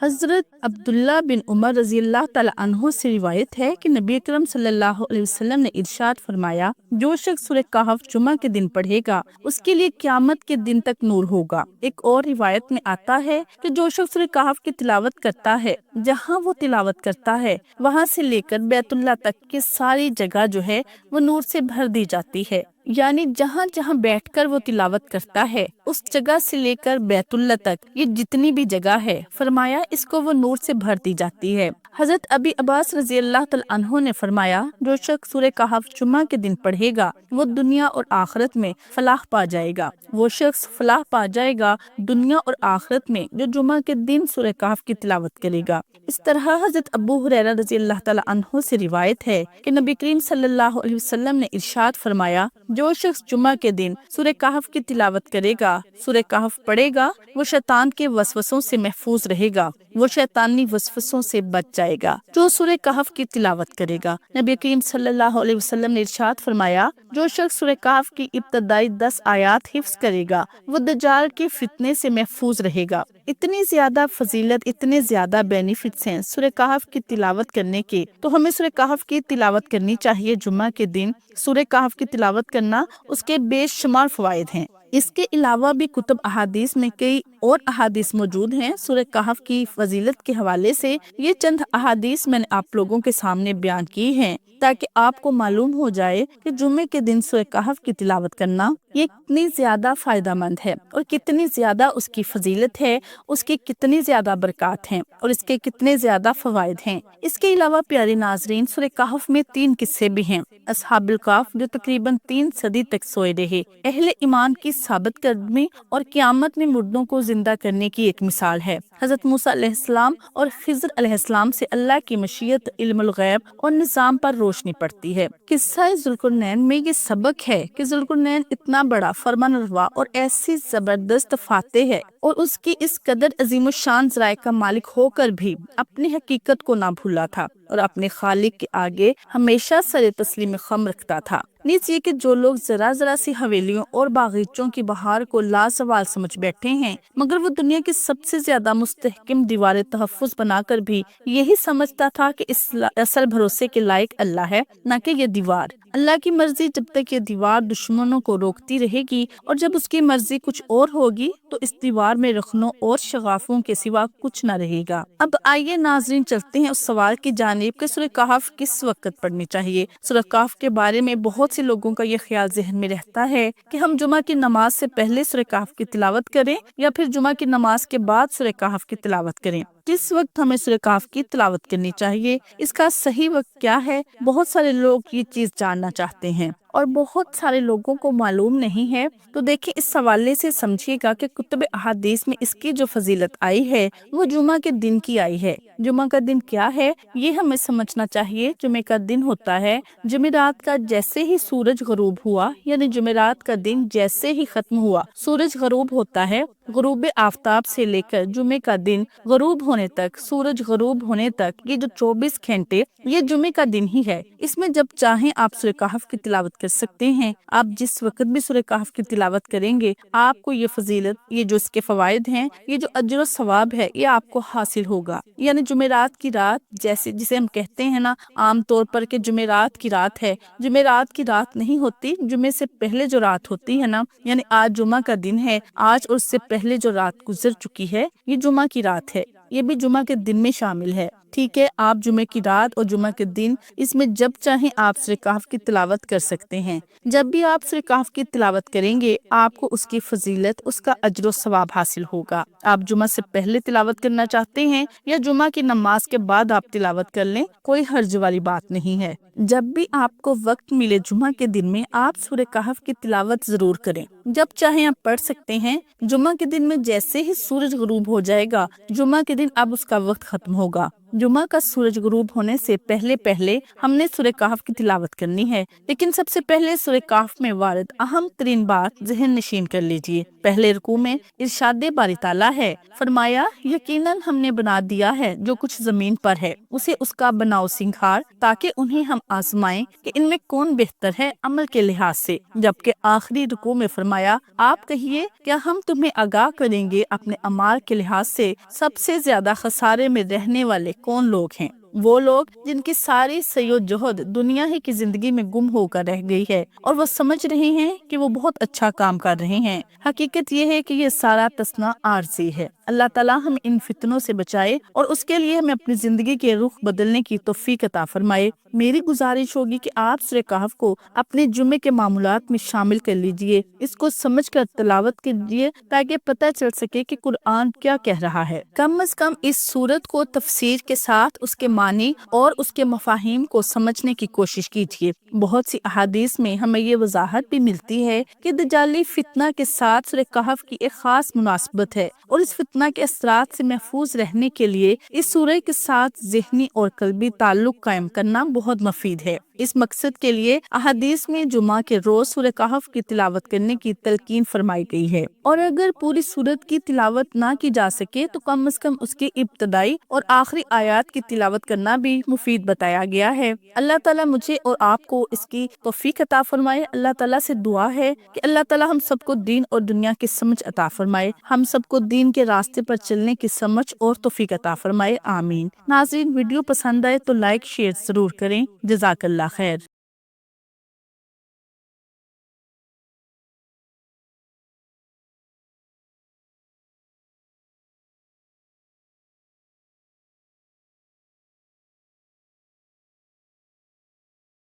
حضرت عبداللہ بن عمر رضی اللہ تعالیٰ عنہ سے روایت ہے کہ نبی اکرم صلی اللہ علیہ وسلم نے ارشاد فرمایا، جو شخص سورہ کہف جمعہ کے دن پڑھے گا اس کے لیے قیامت کے دن تک نور ہوگا۔ ایک اور روایت میں آتا ہے کہ جو شخص سورہ کہف کی تلاوت کرتا ہے، جہاں وہ تلاوت کرتا ہے وہاں سے لے کر بیت اللہ تک کی ساری جگہ جو ہے وہ نور سے بھر دی جاتی ہے، یعنی جہاں جہاں بیٹھ کر وہ تلاوت کرتا ہے اس جگہ سے لے کر بیت اللہ تک یہ جتنی بھی جگہ ہے، فرمایا اس کو وہ نور سے بھر دی جاتی ہے۔ حضرت ابی عباس رضی اللہ تعالیٰ عنہ نے فرمایا، جو شخص سورہ کہف جمعہ کے دن پڑھے گا وہ دنیا اور آخرت میں فلاح پا جائے گا۔ وہ شخص فلاح پا جائے گا دنیا اور آخرت میں جو جمعہ کے دن سورہ کہف کی تلاوت کرے گا۔ اس طرح حضرت ابو ہریرہ رضی اللہ تعالیٰ عنہ سے روایت ہے کہ نبی کریم صلی اللہ علیہ وسلم نے ارشاد فرمایا، جو شخص جمعہ کے دن سورہ کہف کی تلاوت کرے گا، سورہ کہف پڑھے گا، وہ شیطان کے وسوسوں سے محفوظ رہے گا، وہ شیطانی وسوسوں سے بچ جائے گا۔ جو سورہ کہف کی تلاوت کرے گا، نبی کریم صلی اللہ علیہ وسلم نے ارشاد فرمایا، جو شخص سورہ کہف کی ابتدائی 10 آیات حفظ کرے گا وہ دجال کے فتنے سے محفوظ رہے گا۔ اتنی زیادہ فضیلت، اتنے زیادہ بینیفٹس ہیں سورہ کہف کی تلاوت کرنے کے، تو ہمیں سورہ کہف کی تلاوت کرنی چاہیے۔ جمعہ کے دن سورہ کہف کی تلاوت کرنا اس کے بے شمار فوائد ہیں۔ اس کے علاوہ بھی کتب احادیث میں کئی اور احادیث موجود ہیں سورہ کہف کی فضیلت کے حوالے سے۔ یہ چند احادیث میں نے آپ لوگوں کے سامنے بیان کی ہیں تاکہ آپ کو معلوم ہو جائے کہ جمعے کے دن سورہ کہف کی تلاوت کرنا یہ کتنی زیادہ فائدہ مند ہے اور کتنی زیادہ اس کی فضیلت ہے، اس کی کتنی زیادہ برکات ہیں اور اس کے کتنے زیادہ فوائد ہیں۔ اس کے علاوہ پیارے ناظرین، سورہ کہف میں 3 قصے بھی ہیں۔ اصحاب الکہف جو تقریباً 3 صدی تک سوئے رہے، اہل ایمان کی ثابت قدمی اور قیامت میں مردوں کو زندہ کرنے کی ایک مثال ہے۔ حضرت موسیٰ علیہ السلام اور خضر علیہ السلام سے اللہ کی مشیت، علم الغیب اور نظام پر روشنی پڑتی ہے۔ قصہ ذوالقرنین میں یہ سبق ہے کہ ذوالقرنین اتنا بڑا فرمانروا اور ایسی زبردست فاتح ہے اور اس کی اس قدر عظیم الشان ذرائع کا مالک ہو کر بھی اپنی حقیقت کو نہ بھولا تھا اور اپنے خالق کے آگے ہمیشہ سر تسلیم خم رکھتا تھا۔ نیز یہ کہ جو لوگ ذرا ذرا سی حویلیوں اور باغیچوں کی بہار کو لازوال سمجھ بیٹھے ہیں، مگر وہ دنیا کی سب سے زیادہ مستحکم دیوار تحفظ بنا کر بھی یہی سمجھتا تھا کہ اس اصل بھروسے کے لائق اللہ ہے، نہ کہ یہ دیوار۔ اللہ کی مرضی جب تک یہ دیوار دشمنوں کو روکتی رہے گی، اور جب اس کی مرضی کچھ اور ہوگی تو اس دیوار میں رخنوں اور شغافوں کے سوا کچھ نہ رہے گا۔ اب آئیے ناظرین چلتے ہیں اس سوال کی جانب کہ سورہ کہف کس وقت پڑھنی چاہیے۔ سورہ کہف کے بارے میں بہت سے لوگوں کا یہ خیال ذہن میں رہتا ہے کہ ہم جمعہ کی نماز سے پہلے سورہ کہف کی تلاوت کریں یا پھر جمعہ کی نماز کے بعد سورہ کہف کی تلاوت کریں۔ کس وقت ہمیں سورہ کہف کی تلاوت کرنی چاہیے، اس کا صحیح وقت کیا ہے؟ بہت سارے لوگ یہ چیز جاننا چاہتے ہیں اور بہت سارے لوگوں کو معلوم نہیں ہے۔ تو دیکھیں، اس حوالے سے سمجھیے گا کہ کتب احادیث میں اس کی جو فضیلت آئی ہے وہ جمعہ کے دن کی آئی ہے۔ جمعہ کا دن کیا ہے یہ ہمیں سمجھنا چاہیے۔ جمعہ کا دن ہوتا ہے جمعرات کا جیسے ہی سورج غروب ہوا، یعنی جمعرات کا دن جیسے ہی ختم ہوا سورج غروب ہوتا ہے۔ غروب آفتاب سے لے کر جمعے کا دن غروب ہونے تک، سورج غروب ہونے تک، یہ جو 24 گھنٹے یہ جمعے کا دن ہی ہے۔ اس میں جب چاہیں آپ سورہ کہف کی تلاوت کر سکتے ہیں۔ آپ جس وقت بھی سورہ کہف کی تلاوت کریں گے آپ کو یہ فضیلت، یہ جو اس کے فوائد ہیں، یہ جو اجر و ثواب ہے یہ آپ کو حاصل ہوگا۔ یعنی جمعرات کی رات جسے ہم کہتے ہیں نا عام طور پر کہ جمعرات کی رات ہے، جمعرات کی رات نہیں ہوتی، جمعے سے پہلے جو رات ہوتی ہے نا، یعنی آج جمعہ کا دن ہے، آج اور اس سے پہلے جو رات گزر چکی ہے یہ جمعہ کی رات ہے، یہ بھی جمعہ کے دن میں شامل ہے۔ ٹھیک ہے، آپ جمعے کی رات اور جمعہ کے دن اس میں جب چاہیں آپ سورہ کہف کی تلاوت کر سکتے ہیں۔ جب بھی آپ سورہ کہف کی تلاوت کریں گے آپ کو اس کی فضیلت، اس کا اجر و ثواب حاصل ہوگا۔ آپ جمعہ سے پہلے تلاوت کرنا چاہتے ہیں یا جمعہ کی نماز کے بعد آپ تلاوت کر لیں، کوئی حرج والی بات نہیں ہے۔ جب بھی آپ کو وقت ملے جمعہ کے دن میں آپ سورہ کہف کی تلاوت ضرور کریں، جب چاہیں آپ پڑھ سکتے ہیں۔ جمعہ کے دن میں جیسے ہی سورج غروب ہو جائے گا جمعہ کے دن اب اس کا وقت ختم ہوگا جمعہ کا سورج غروب ہونے سے پہلے ہم نے سورہ کہف کی تلاوت کرنی ہے، لیکن سب سے پہلے سورہ کہف میں وارد اہم ترین بات ذہن نشین کر لیجئے۔ پہلے رکوع میں ارشاد باری تعالیٰ ہے، فرمایا یقیناً ہم نے بنا دیا ہے جو کچھ زمین پر ہے، اسے اس کا بناؤ سنگھار تاکہ انہیں ہم آزمائیں کہ ان میں کون بہتر ہے عمل کے لحاظ سے۔ جبکہ آخری رکوع میں فرمایا آپ کہیے کیا ہم تمہیں آگاہ کریں گے اپنے اعمال کے لحاظ سے سب سے زیادہ خسارے میں رہنے والے کون لوگ ہیں؟ وہ لوگ جن کی ساری سعی و جہد دنیا ہی کی زندگی میں گم ہو کر رہ گئی ہے اور وہ سمجھ رہے ہیں کہ وہ بہت اچھا کام کر رہے ہیں۔ حقیقت یہ ہے کہ یہ سارا تصنع عارضی ہے۔ اللہ تعالیٰ ہمیں ان فتنوں سے بچائے اور اس کے لیے ہمیں اپنی زندگی کے رخ بدلنے کی توفیق عطا فرمائے۔ میری گزارش ہوگی کہ آپ سورہ کہف کو اپنے جمعے کے معمولات میں شامل کر لیجئے، اس کو سمجھ کر تلاوت کیجئے تاکہ پتہ چل سکے کہ قرآن کیا کہہ رہا ہے۔ کم از کم اس سورت کو تفسیر کے ساتھ اس کے معنی اور اس کے مفاہیم کو سمجھنے کی کوشش کیجیے۔ بہت سی احادیث میں ہمیں یہ وضاحت بھی ملتی ہے کہ دجالی فتنہ کے ساتھ سورہ کہف کی ایک خاص مناسبت ہے اور اس فتنہ کے اثرات سے محفوظ رہنے کے لیے اس سورہ کے ساتھ ذہنی اور قلبی تعلق قائم کرنا بہت مفید ہے۔ اس مقصد کے لیے احادیث میں جمعہ کے روز سورہ کہف کی تلاوت کرنے کی تلقین فرمائی گئی ہے، اور اگر پوری سورت کی تلاوت نہ کی جا سکے تو کم از کم اس کی ابتدائی اور آخری آیات کی تلاوت کرنا بھی مفید بتایا گیا ہے۔ اللہ تعالیٰ مجھے اور آپ کو اس کی توفیق عطا فرمائے۔ اللہ تعالیٰ سے دعا ہے کہ اللہ تعالیٰ ہم سب کو دین اور دنیا کی سمجھ عطا فرمائے، ہم سب کو دین کے راستے پر چلنے کی سمجھ اور توفیق عطا فرمائے، آمین۔ ناظرین، ویڈیو پسند آئے تو لائک شیئر ضرور کریں۔ جزاک اللہ خیر۔